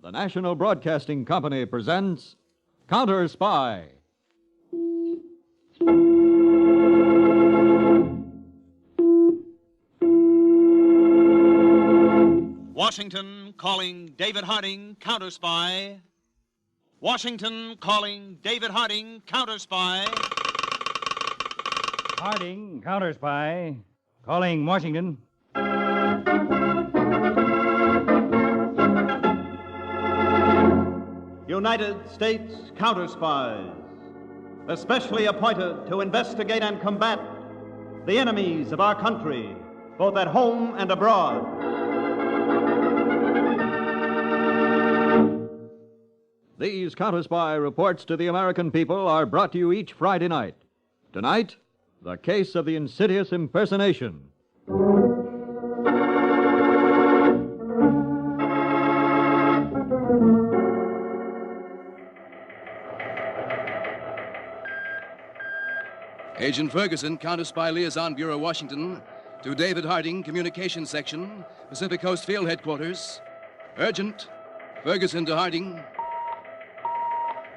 The National Broadcasting Company presents Counterspy. Washington calling David Harding, Counterspy. Washington calling David Harding, Counterspy. Harding, Counterspy. Calling Washington. United States Counterspies, especially appointed to investigate and combat the enemies of our country, both at home and abroad. These Counterspy reports to the American people are brought to you each Friday night. Tonight, the case of the Insidious Impersonation. Agent Ferguson, Counterspy Liaison Bureau, Washington. To David Harding, Communications Section, Pacific Coast Field Headquarters. Urgent. Ferguson to Harding.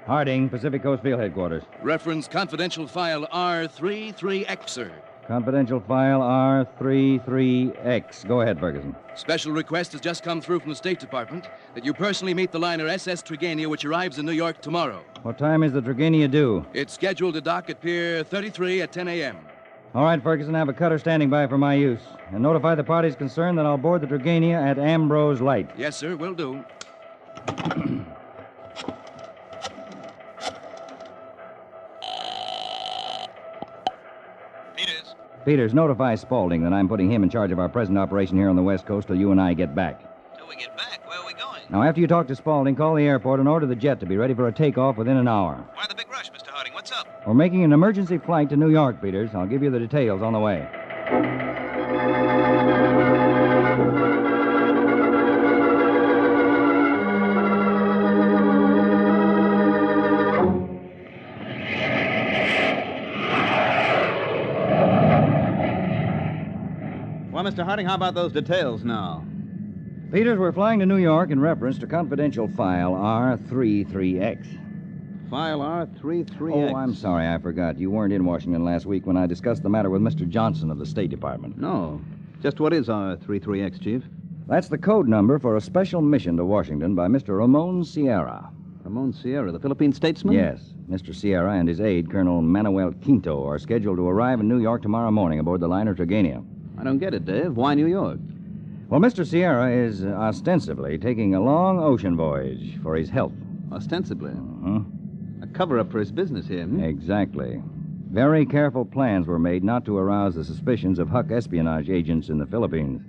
Harding, Pacific Coast Field Headquarters. Reference confidential file R33X, sir. Confidential file R33X. Go ahead, Ferguson. Special request has just come through from the State Department that you personally meet the liner SS Trigania, which arrives in New York tomorrow. What time is the Trigania due? It's scheduled to dock at Pier 33 at 10 a.m. All right, Ferguson, have a cutter standing by for my use. And notify the parties concerned that I'll board the Trigania at Ambrose Light. Yes, sir, will do. Peters, notify Spaulding that I'm putting him in charge of our present operation here on the West Coast till you and I get back. Till we get back, where are we going? Now, after you talk to Spaulding, call the airport and order the jet to be ready for a takeoff within an hour. Why the big rush, Mr. Harding? What's up? We're making an emergency flight to New York, Peters. I'll give you the details on the way. Well, Mr. Harding, how about those details now? Peters, we're flying to New York in reference to confidential file R33X. File R33X. Oh, I'm sorry, I forgot. You weren't in Washington last week when I discussed the matter with Mr. Johnson of the State Department. No. Just what is R33X, Chief? That's the code number for a special mission to Washington by Mr. Ramon Sierra. Ramon Sierra, the Philippine statesman? Yes. Mr. Sierra and his aide, Colonel Manuel Quinto, are scheduled to arrive in New York tomorrow morning aboard the liner Trigania. I don't get it, Dave. Why New York? Well, Mr. Sierra is ostensibly taking a long ocean voyage for his health. Ostensibly? Uh-huh. A cover-up for his business here, Exactly. Very careful plans were made not to arouse the suspicions of Huck espionage agents in the Philippines.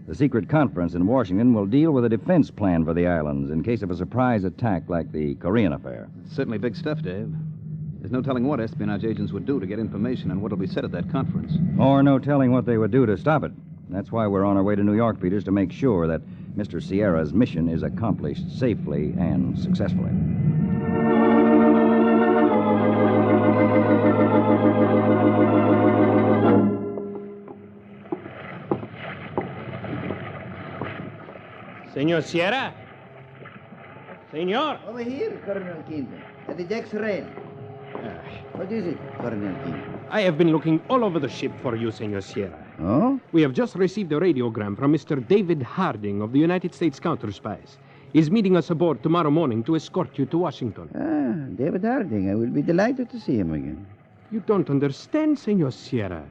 The secret conference in Washington will deal with a defense plan for the islands in case of a surprise attack like the Korean affair. It's certainly big stuff, Dave. There's no telling what espionage agents would do to get information on what'll be said at that conference. Or no telling what they would do to stop it. That's why we're on our way to New York, Peters, to make sure that Mr. Sierra's mission is accomplished safely and successfully. Senor Sierra? Senor? Over here, Colonel Quinto. At the deck's rail. What is it, Colonel Quinto? I have been looking all over the ship for you, Senor Sierra. Oh? We have just received a radiogram from Mr. David Harding of the United States Counterspies. He's meeting us aboard tomorrow morning to escort you to Washington. Ah, David Harding. I will be delighted to see him again. You don't understand, Senor Sierra.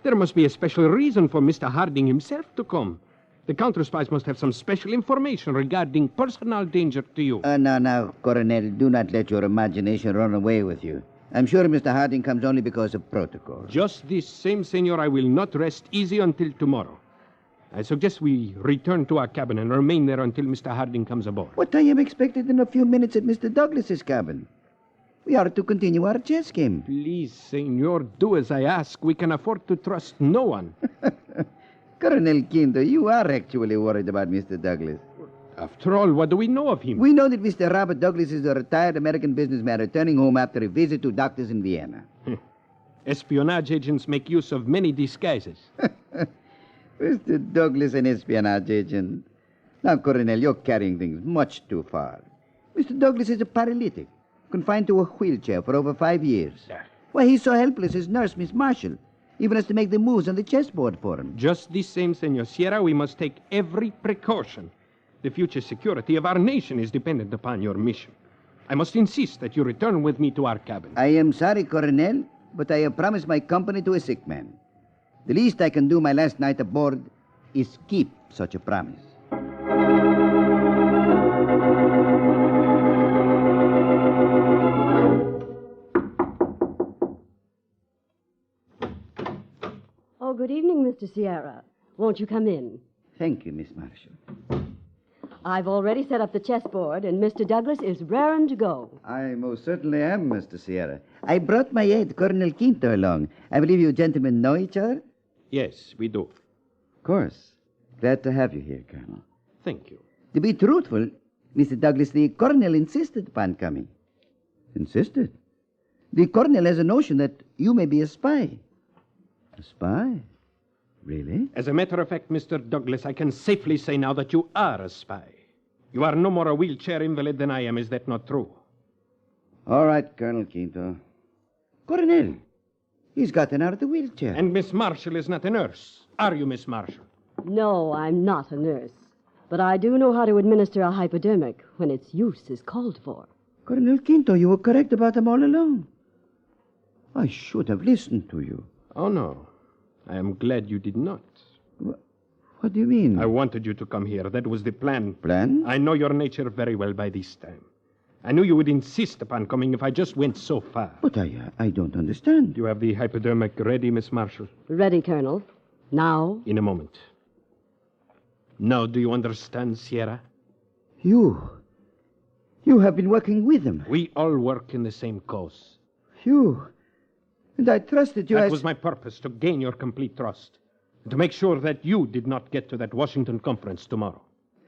There must be a special reason for Mr. Harding himself to come. The Counterspies must have some special information regarding personal danger to you. Now, Colonel, do not let your imagination run away with you. I'm sure Mr. Harding comes only because of protocol. Just this same, Senor, I will not rest easy until tomorrow. I suggest we return to our cabin and remain there until Mr. Harding comes aboard. What I am expected in a few minutes at Mr. Douglas's cabin. We are to continue our chess game. Please, Senor, do as I ask. We can afford to trust no one. Colonel Quinto, you are actually worried about Mr. Douglas. After all, what do we know of him? We know that Mr. Robert Douglas is a retired American businessman returning home after a visit to doctors in Vienna. Espionage agents make use of many disguises. Mr. Douglas, an espionage agent. Now, Coronel, you're carrying things much too far. Mr. Douglas is a paralytic, confined to a wheelchair for over 5 years. Why, he's so helpless, his nurse, Miss Marshall, even has to make the moves on the chessboard for him. Just the same, Senor Sierra, we must take every precaution. The future security of our nation is dependent upon your mission. I must insist that you return with me to our cabin. I am sorry, Coronel, but I have promised my company to a sick man. The least I can do my last night aboard is keep such a promise. Oh, good evening, Mr. Sierra. Won't you come in? Thank you, Miss Marshall. I've already set up the chessboard, and Mr. Douglas is raring to go. I most certainly am, Mr. Sierra. I brought my aide, Colonel Quinto, along. I believe you gentlemen know each other? Yes, we do. Of course. Glad to have you here, Colonel. Thank you. To be truthful, Mr. Douglas, the Colonel insisted upon coming. Insisted? The Colonel has a notion that you may be a spy. A spy? Really? As a matter of fact, Mr. Douglas, I can safely say now that you are a spy. You are no more a wheelchair invalid than I am. Is that not true? All right, Colonel Quinto. Colonel, he's gotten out of the wheelchair. And Miss Marshall is not a nurse. Are you, Miss Marshall? No, I'm not a nurse. But I do know how to administer a hypodermic when its use is called for. Colonel Quinto, you were correct about them all along. I should have listened to you. Oh, no. I am glad you did not. What do you mean? I wanted you to come here. That was the plan. Plan? I know your nature very well by this time. I knew you would insist upon coming if I just went so far. But I don't understand. You have the hypodermic ready, Miss Marshall? Ready, Colonel. Now? In a moment. Now, do you understand, Sierra? You have been working with them. We all work in the same cause. And I trusted you That as... was my purpose, to gain your complete trust. And to make sure that you did not get to that Washington conference tomorrow.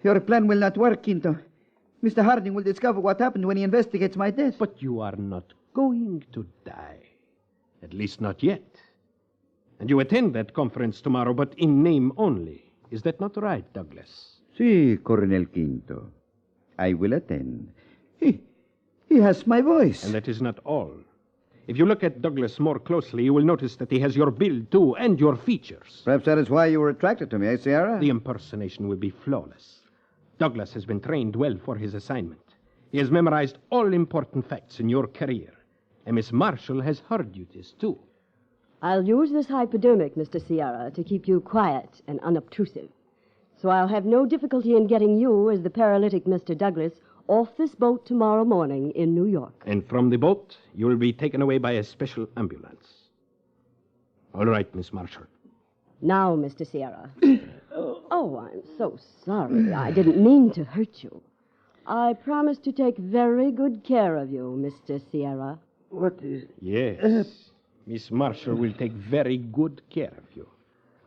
Your plan will not work, Quinto. Mr. Harding will discover what happened when he investigates my death. But you are not going to die. At least not yet. And you attend that conference tomorrow, but in name only. Is that not right, Douglas? Si, Coronel Quinto. I will attend. He has my voice. And that is not all. If you look at Douglas more closely, you will notice that he has your build, too, and your features. Perhaps that is why you were attracted to me, eh, Sierra? The impersonation will be flawless. Douglas has been trained well for his assignment. He has memorized all important facts in your career. And Miss Marshall has her duties, too. I'll use this hypodermic, Mr. Sierra, to keep you quiet and unobtrusive. So I'll have no difficulty in getting you, as the paralytic Mr. Douglas, off this boat tomorrow morning in New York. And from the boat, you will be taken away by a special ambulance. All right, Miss Marshall. Now, Mr. Sierra. Oh, I'm so sorry. I didn't mean to hurt you. I promise to take very good care of you, Mr. Sierra. What is... Yes. Miss Marshall will take very good care of you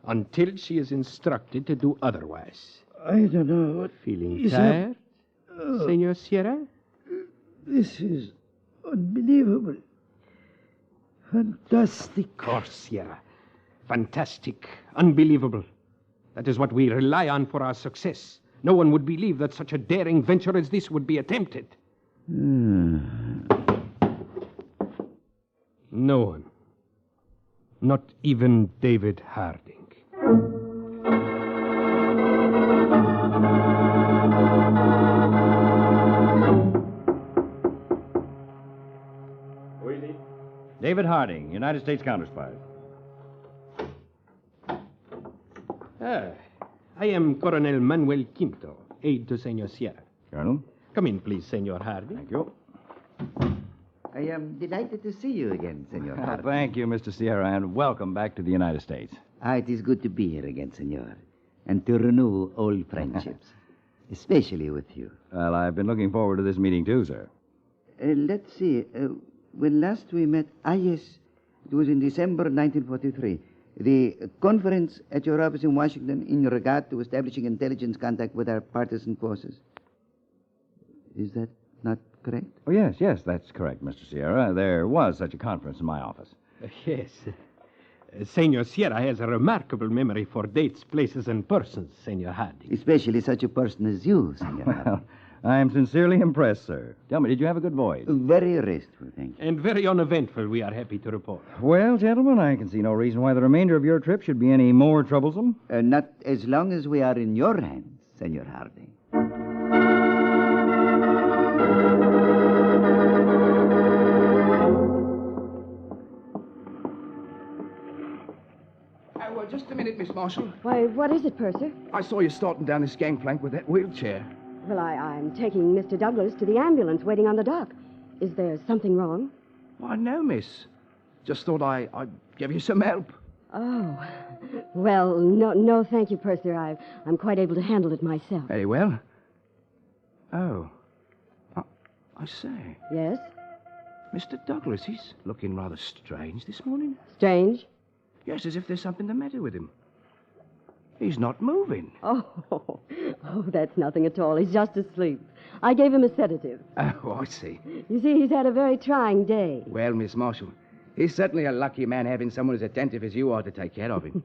until she is instructed to do otherwise. I don't know what... Feeling tired, Senor Sierra? This is unbelievable. Fantastic. Of course, Sierra. Fantastic. Unbelievable. That is what we rely on for our success. No one would believe that such a daring venture as this would be attempted. No one. Not even David Harding. David Harding, United States Counterspy. I am Colonel Manuel Quinto, aide to Senor Sierra. Colonel? Come in, please, Senor Harding. Thank you. I am delighted to see you again, Senor Harding. Thank you, Mr. Sierra, and welcome back to the United States. It is good to be here again, Senor, and to renew old friendships, especially with you. Well, I've been looking forward to this meeting, too, sir. Let's see. When last we met... yes, it was in December 1943. The conference at your office in Washington in regard to establishing intelligence contact with our partisan forces. Is that not correct? Oh, yes, that's correct, Mr. Sierra. There was such a conference in my office. Yes. Senor Sierra has a remarkable memory for dates, places, and persons, Senor Harding. Especially such a person as you, Senor Harding. Well, I am sincerely impressed, sir. Tell me, did you have a good voyage? Very restful, thank you. And very uneventful, we are happy to report. Well, gentlemen, I can see no reason why the remainder of your trip should be any more troublesome. Not as long as we are in your hands, Senor Harding. Well, just a minute, Miss Marshall. Why, what is it, Purser? I saw you starting down this gangplank with that wheelchair. Well, I'm taking Mr. Douglas to the ambulance waiting on the dock. Is there something wrong? Why, no, miss. Just thought I'd give you some help. Oh. Well, no, thank you, Purser. I'm quite able to handle it myself. Very well. Oh. I say. Yes? Mr. Douglas, he's looking rather strange this morning. Strange? Yes, as if there's something the matter with him. He's not moving. Oh, that's nothing at all. He's just asleep. I gave him a sedative. Oh, I see. You see, he's had a very trying day. Well, Miss Marshall, he's certainly a lucky man having someone as attentive as you are to take care of him.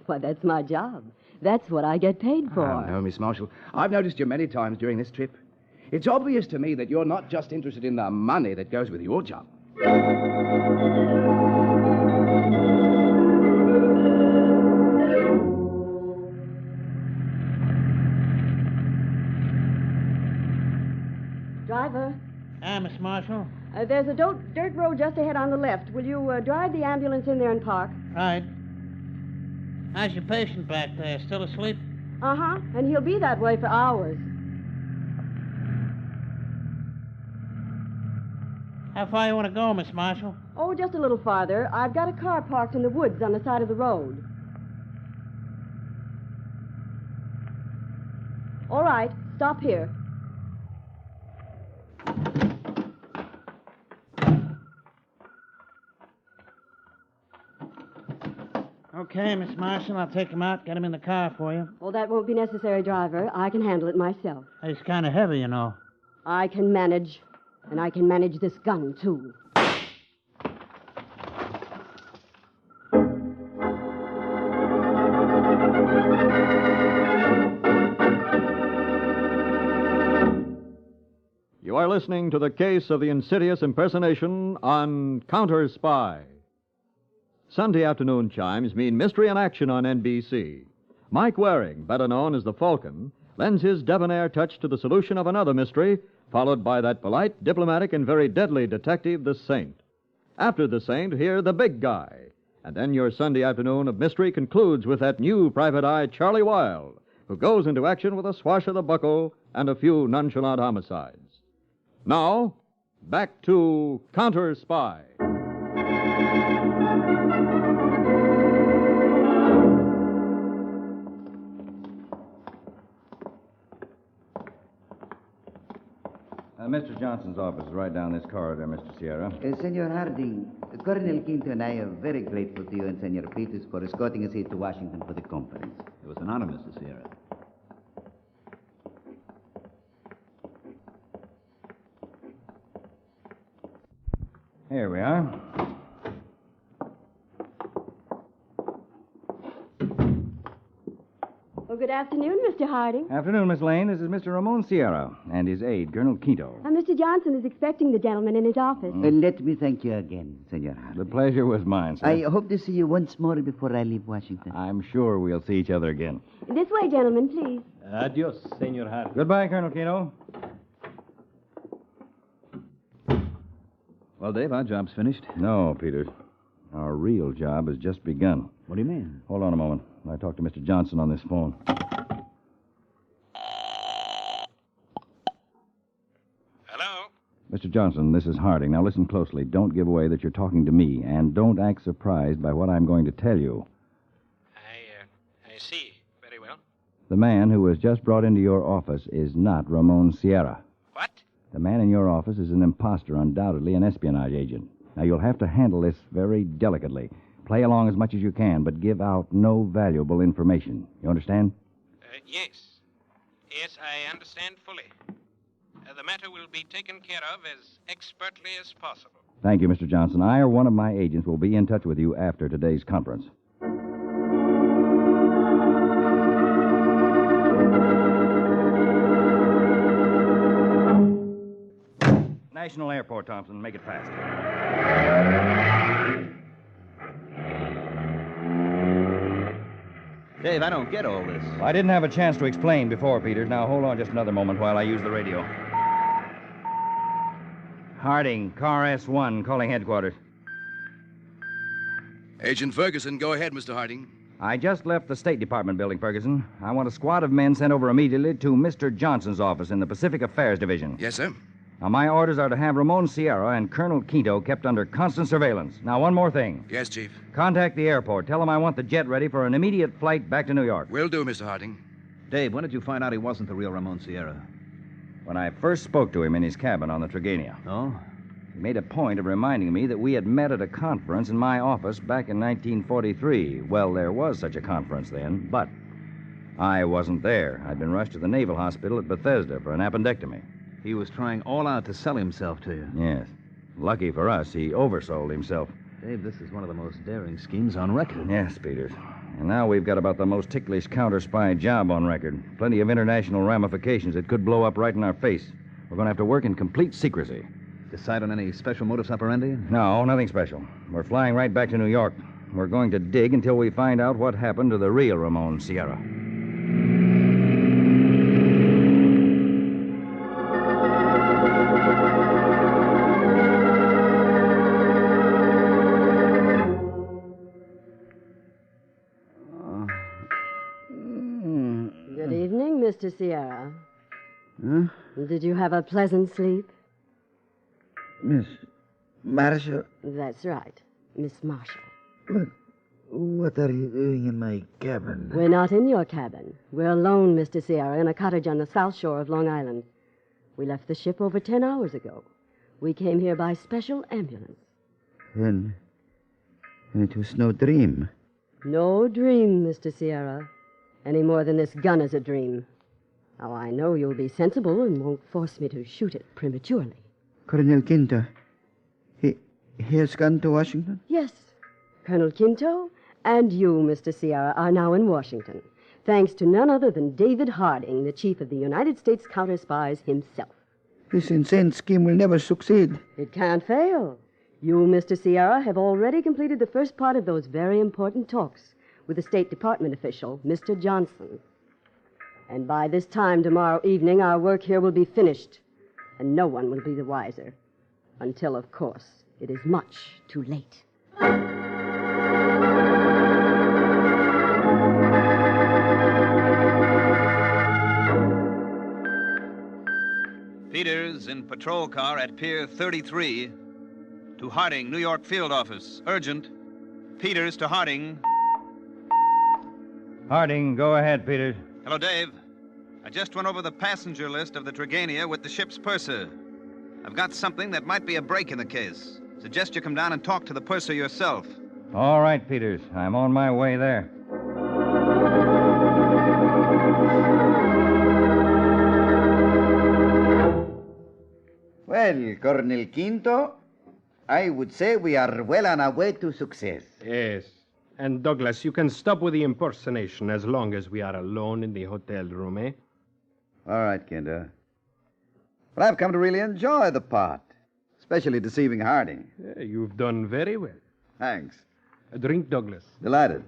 Why, that's my job. That's what I get paid for. Oh, no, Miss Marshall. I've noticed you many times during this trip. It's obvious to me that you're not just interested in the money that goes with your job. Driver, Miss Marshall. there's a dirt road just ahead on the left. Will you drive the ambulance in there and park? Right. How's your patient back there? Still asleep? Uh-huh, and he'll be that way for hours. How far you want to go, Miss Marshall? Oh, just a little farther. I've got a car parked in the woods on the side of the road. All right, stop here. Okay, Miss Marshall, I'll take him out, get him in the car for you. Well, that won't be necessary, driver. I can handle it myself. He's kind of heavy, you know. I can manage. And I can manage this gun, too. You are listening to the case of the Insidious Impersonation on Counterspy. Sunday afternoon chimes mean mystery and action on NBC. Mike Waring, better known as the Falcon, lends his debonair touch to the solution of another mystery, followed by that polite, diplomatic, and very deadly detective, the Saint. After the Saint, hear the Big Guy. And then your Sunday afternoon of mystery concludes with that new private eye, Charlie Wilde, who goes into action with a swash of the buckle and a few nonchalant homicides. Now, back to Counterspy. Mr. Johnson's office is right down this corridor, Mr. Sierra. Senor Harding, Colonel Quinto and I are very grateful to you and Senor Peters for escorting us here to Washington for the conference. It was an honor, Mr. Sierra. Here we are. Well, good afternoon, Mr. Harding. Afternoon, Miss Lane. This is Mr. Ramon Sierra and his aide, Colonel Quinto. Mr. Johnson is expecting the gentleman in his office. Let me thank you again, Senor Harding. The pleasure was mine, sir. I hope to see you once more before I leave Washington. I'm sure we'll see each other again. This way, gentlemen, please. Adios, Senor Harding. Goodbye, Colonel Quinto. Well, Dave, our job's finished. No, Peters. Our real job has just begun. What do you mean? Hold on a moment. I talked to Mr. Johnson on this phone. Hello? Mr. Johnson, this is Harding. Now listen closely. Don't give away that you're talking to me, and don't act surprised by what I'm going to tell you. I see. Very well. The man who was just brought into your office is not Ramon Sierra. What? The man in your office is an imposter, undoubtedly an espionage agent. Now, you'll have to handle this very delicately. Play along as much as you can, but give out no valuable information. You understand? Yes. Yes, I understand fully. The matter will be taken care of as expertly as possible. Thank you, Mr. Johnson. I or one of my agents will be in touch with you after today's conference. National Airport, Thompson. Make it fast. Dave, I don't get all this. I didn't have a chance to explain before, Peters. Now, hold on just another moment while I use the radio. Harding, Car S1, calling headquarters. Agent Ferguson, go ahead, Mr. Harding. I just left the State Department building, Ferguson. I want a squad of men sent over immediately to Mr. Johnson's office in the Pacific Affairs Division. Yes, sir. Now, my orders are to have Ramon Sierra and Colonel Quinto kept under constant surveillance. Now, one more thing. Yes, Chief. Contact the airport. Tell them I want the jet ready for an immediate flight back to New York. Will do, Mr. Harding. Dave, when did you find out he wasn't the real Ramon Sierra? When I first spoke to him in his cabin on the Trigania. Oh? He made a point of reminding me that we had met at a conference in my office back in 1943. Well, there was such a conference then, but I wasn't there. I'd been rushed to the Naval Hospital at Bethesda for an appendectomy. He was trying all out to sell himself to you. Yes. Lucky for us, he oversold himself. Dave, this is one of the most daring schemes on record. Yes, Peters. And now we've got about the most ticklish counter-spy job on record. Plenty of international ramifications. It could blow up right in our face. We're going to have to work in complete secrecy. Decide on any special modus operandi? No, nothing special. We're flying right back to New York. We're going to dig until we find out what happened to the real Ramon Sierra. Good evening, Mr. Sierra. Huh? Did you have a pleasant sleep? Miss Marshall, That's right, Miss Marshall. what are you doing in my cabin? We're not in your cabin. We're alone, Mr. Sierra, in a cottage on the south shore of Long Island. We left the ship over 10 hours ago. We came here by special ambulance. And it was no dream. No dream, Mr. Sierra. Any more than this gun is a dream. Now, I know you'll be sensible and won't force me to shoot it prematurely. Colonel Quinto, he has gone to Washington? Yes. Colonel Quinto and you, Mr. Sierra, are now in Washington, thanks to none other than David Harding, the chief of the United States Counterspies himself. This insane scheme will never succeed. It can't fail. You, Mr. Sierra, have already completed the first part of those very important talks with the State Department official, Mr. Johnson. And by this time tomorrow evening, our work here will be finished, and no one will be the wiser. Until, of course, it is much too late. Peters in patrol car at Pier 33 to Harding, New York field office. Urgent. Peters to Harding. Harding, go ahead, Peters. Hello, Dave. I just went over the passenger list of the Trigania with the ship's purser. I've got something that might be a break in the case. Suggest you come down and talk to the purser yourself. All right, Peters. I'm on my way there. Well, Colonel Quinto, I would say we are well on our way to success. Yes. And Douglas, you can stop with the impersonation as long as we are alone in the hotel room, eh? All right, Quinto. But I've come to really enjoy the part, especially deceiving Harding. You've done very well. Thanks. A drink, Douglas. Delighted.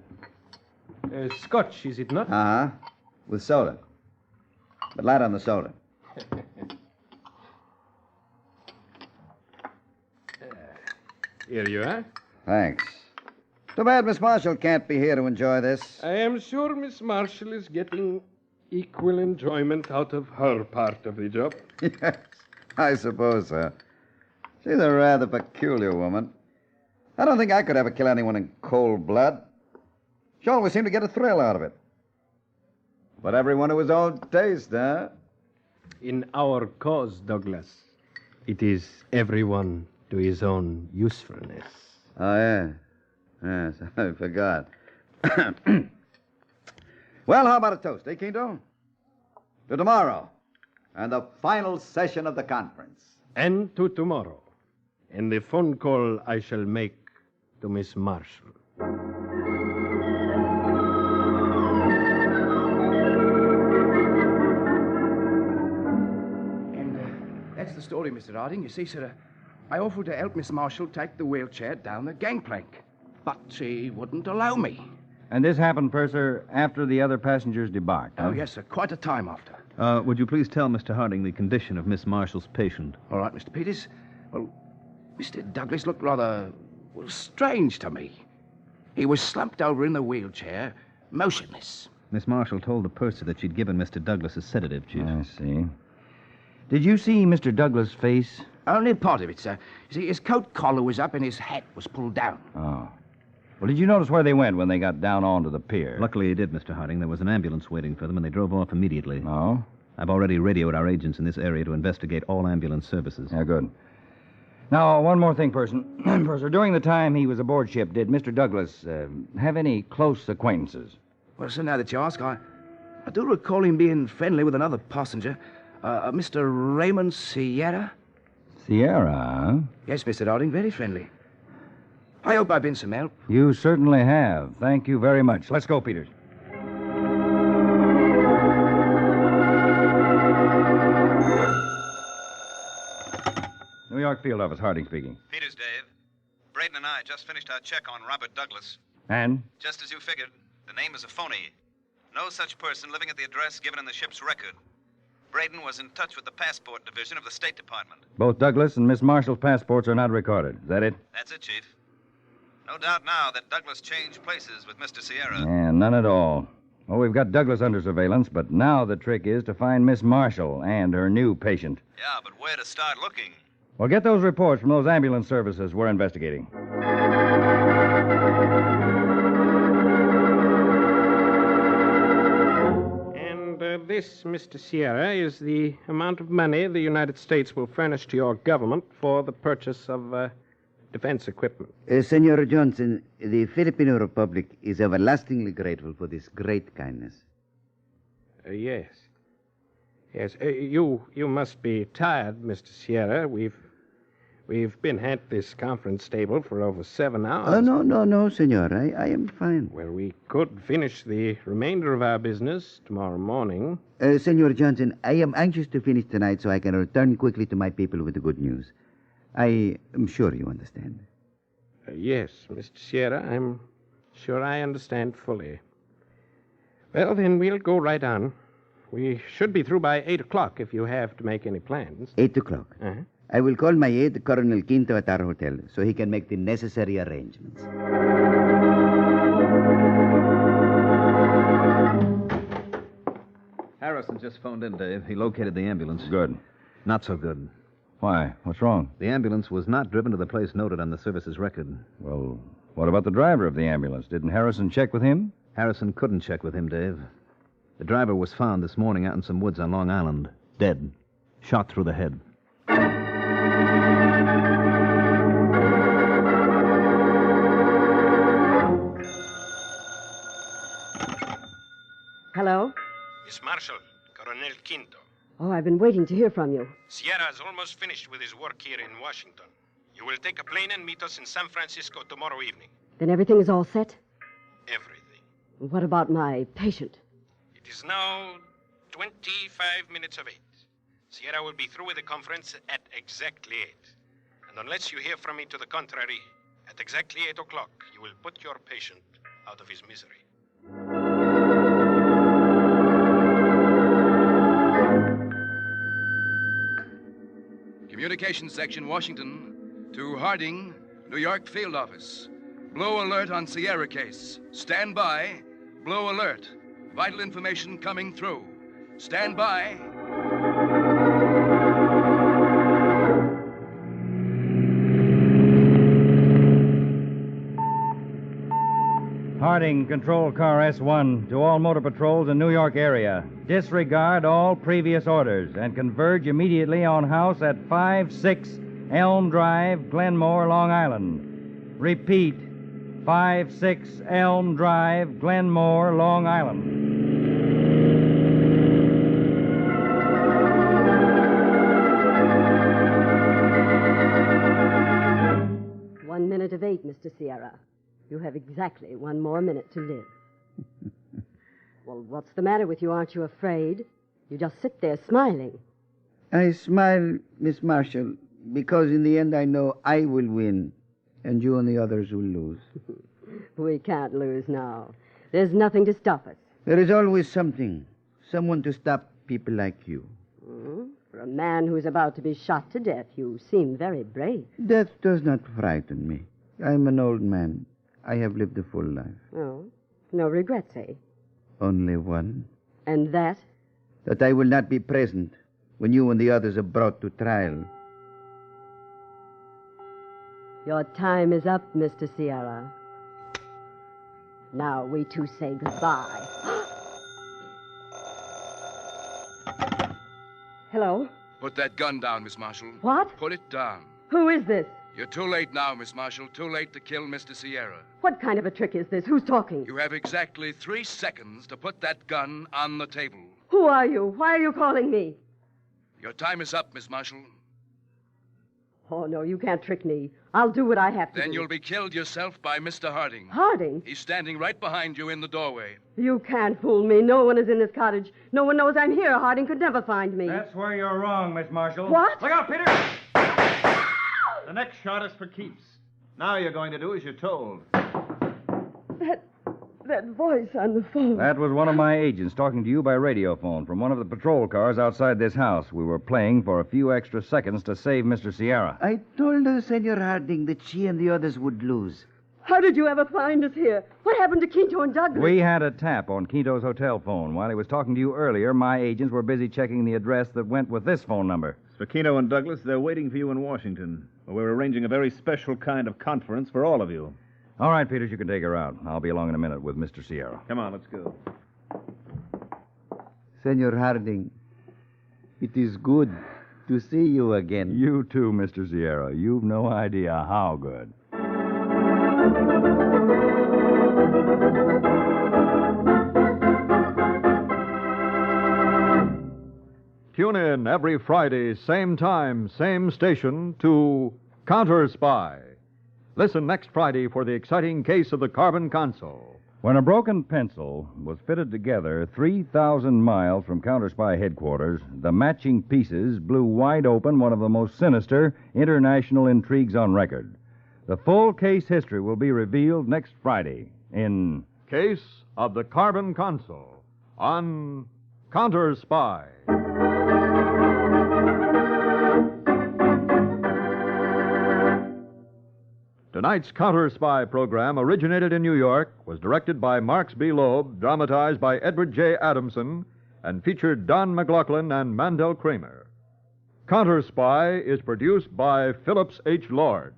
Scotch, is it not? Uh-huh. With soda. But light on the soda. Here you are. Thanks. Too bad Miss Marshall can't be here to enjoy this. I am sure Miss Marshall is getting equal enjoyment out of her part of the job. Yes, I suppose so. She's a rather peculiar woman. I don't think I could ever kill anyone in cold blood. She always seemed to get a thrill out of it. But everyone to his own taste, huh? In our cause, Douglas, it is everyone to his own usefulness. Oh, yeah. Yes, I forgot. Well, how about a toast, eh, Quinto? To tomorrow, and the final session of the conference. And to tomorrow. and the phone call I shall make to Miss Marshall. That's the story, Mr. Harding. You see, sir, I offered to help Miss Marshall take the wheelchair down the gangplank, but she wouldn't allow me. And this happened, Purser, after the other passengers debarked. Oh, yes, sir, quite a time after. Would you please tell Mr. Harding the condition of Miss Marshall's patient? All right, Mr. Peters. Well, Mr. Douglas looked rather, strange to me. He was slumped over in the wheelchair, motionless. Miss Marshall told the purser that she'd given Mr. Douglas a sedative, Chief. I see. Did you see Mr. Douglas' face? Only part of it, sir. You see, his coat collar was up and his hat was pulled down. Oh. Well, did you notice where they went when they got down onto the pier? Luckily, he did, Mr. Harding. There was an ambulance waiting for them, and they drove off immediately. Oh? I've already radioed our agents in this area to investigate all ambulance services. Yeah, good. Now, one more thing, Purser. During the time he was aboard ship, did Mr. Douglas have any close acquaintances? Well, sir, now that you ask, I do recall him being friendly with another passenger, Mr. Raymond Sierra. Sierra, huh? Yes, Mr. Harding, very friendly. I hope I've been some help. You certainly have. Thank you very much. Let's go, Peters. New York Field Office, Harding speaking. Peters, Dave. Braden and I just finished our check on Robert Douglas. And? Just as you figured, the name is a phony. No such person living at the address given in the ship's record. Braden was in touch with the passport division of the State Department. Both Douglas and Miss Marshall's passports are not recorded. Is that it? That's it, Chief. No doubt now that Douglas changed places with Mr. Sierra. Yeah, none at all. Well, we've got Douglas under surveillance, but now the trick is to find Miss Marshall and her new patient. Yeah, but where to start looking? Well, get those reports from those ambulance services we're investigating. This, Mr. Sierra, is the amount of money the United States will furnish to your government for the purchase of defense equipment. Senor Johnson, the Filipino Republic is everlastingly grateful for this great kindness. Yes. Yes. You must be tired, Mr. Sierra. We've been at this conference table for over 7 hours. Oh, no, senor. I am fine. Well, we could finish the remainder of our business tomorrow morning. Senor Johnson, I am anxious to finish tonight so I can return quickly to my people with the good news. I am sure you understand. Yes, Mr. Sierra, I'm sure I understand fully. Well, then we'll go right on. We should be through by 8 o'clock if you have to make any plans. 8 o'clock? Uh-huh. I will call my aide, Colonel Quinto, at our hotel so he can make the necessary arrangements. Harrison just phoned in, Dave. He located the ambulance. Good. Not so good. Why? What's wrong? The ambulance was not driven to the place noted on the service's record. Well, what about the driver of the ambulance? Didn't Harrison check with him? Harrison couldn't check with him, Dave. The driver was found this morning out in some woods on Long Island, dead, shot through the head. Hello? Miss Marshall, Colonel Quinto. Oh, I've been waiting to hear from you. Sierra is almost finished with his work here in Washington. You will take a plane and meet us in San Francisco tomorrow evening. Then everything is all set? Everything. What about my patient? It is now 25 minutes of 8. Sierra will be through with the conference at exactly 8. And unless you hear from me to the contrary, at exactly 8 o'clock, you will put your patient out of his misery. Communications Section, Washington, to Harding, New York Field Office. Blow alert on Sierra case. Stand by. Blow alert. Vital information coming through. Stand by. Harding, Control Car S1, to all motor patrols in New York area. Disregard all previous orders and converge immediately on house at 56 Elm Drive, Glenmore, Long Island. Repeat, 56 Elm Drive, Glenmore, Long Island. of 8, Mr. Sierra. You have exactly 1 more minute to live. Well, what's the matter with you? Aren't you afraid? You just sit there smiling. I smile, Miss Marshall, because in the end I know I will win, and you and the others will lose. We can't lose now. There's nothing to stop us. There is always something. Someone to stop people like you. For a man who's about to be shot to death, you seem very brave. Death does not frighten me. I'm an old man. I have lived a full life. Oh, no regrets, eh? Only one. And that? That I will not be present when you and the others are brought to trial. Your time is up, Mr. Sierra. Now we two say goodbye. Hello? Put that gun down, Miss Marshall. What? Put it down. Who is this? You're too late now, Miss Marshall. Too late to kill Mr. Sierra. What kind of a trick is this? Who's talking? You have exactly 3 seconds to put that gun on the table. Who are you? Why are you calling me? Your time is up, Miss Marshall. Oh, no, you can't trick me. I'll do what I have to Then do. you'll be killed yourself by Mr. Harding. Harding? He's standing right behind you in the doorway. You can't fool me. No one is in this cottage. No one knows I'm here. Harding could never find me. That's where you're wrong, Miss Marshall. What? Look out, Peter! The next shot is for keeps. Now you're going to do as you're told. That voice on the phone. That was one of my agents talking to you by radiophone from one of the patrol cars outside this house. We were playing for a few extra seconds to save Mr. Sierra. I told her, Senor Harding, that she and the others would lose. How did you ever find us here? What happened to Quinto and Douglas? We had a tap on Quinto's hotel phone. While he was talking to you earlier, my agents were busy checking the address that went with this phone number. Spakino and Douglas, they're waiting for you in Washington. We're arranging a very special kind of conference for all of you. All right, Peters, you can take her out. I'll be along in a minute with Mr. Sierra. Come on, let's go. Senor Harding, it is good to see you again. You too, Mr. Sierra. You've no idea how good. Tune in every Friday, same time, same station, to Counterspy. Listen next Friday for the exciting case of the carbon console. When a broken pencil was fitted together 3,000 miles from Counterspy headquarters, the matching pieces blew wide open one of the most sinister international intrigues on record. The full case history will be revealed next Friday in Case of the Carbon Console on Counterspy. Tonight's Counterspy program originated in New York, was directed by Marks B. Loeb, dramatized by Edward J. Adamson, and featured Don McLaughlin and Mandel Kramer. Counterspy is produced by Phillips H. Lord.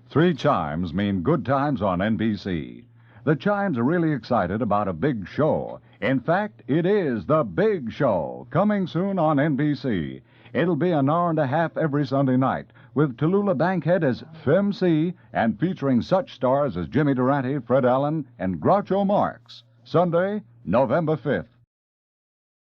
Three chimes mean good times on NBC. The chimes are really excited about a big show. In fact, it is the big show, coming soon on NBC. It'll be an hour and a half every Sunday night, with Tallulah Bankhead as Femme C and featuring such stars as Jimmy Durante, Fred Allen, and Groucho Marx. Sunday, November 5th.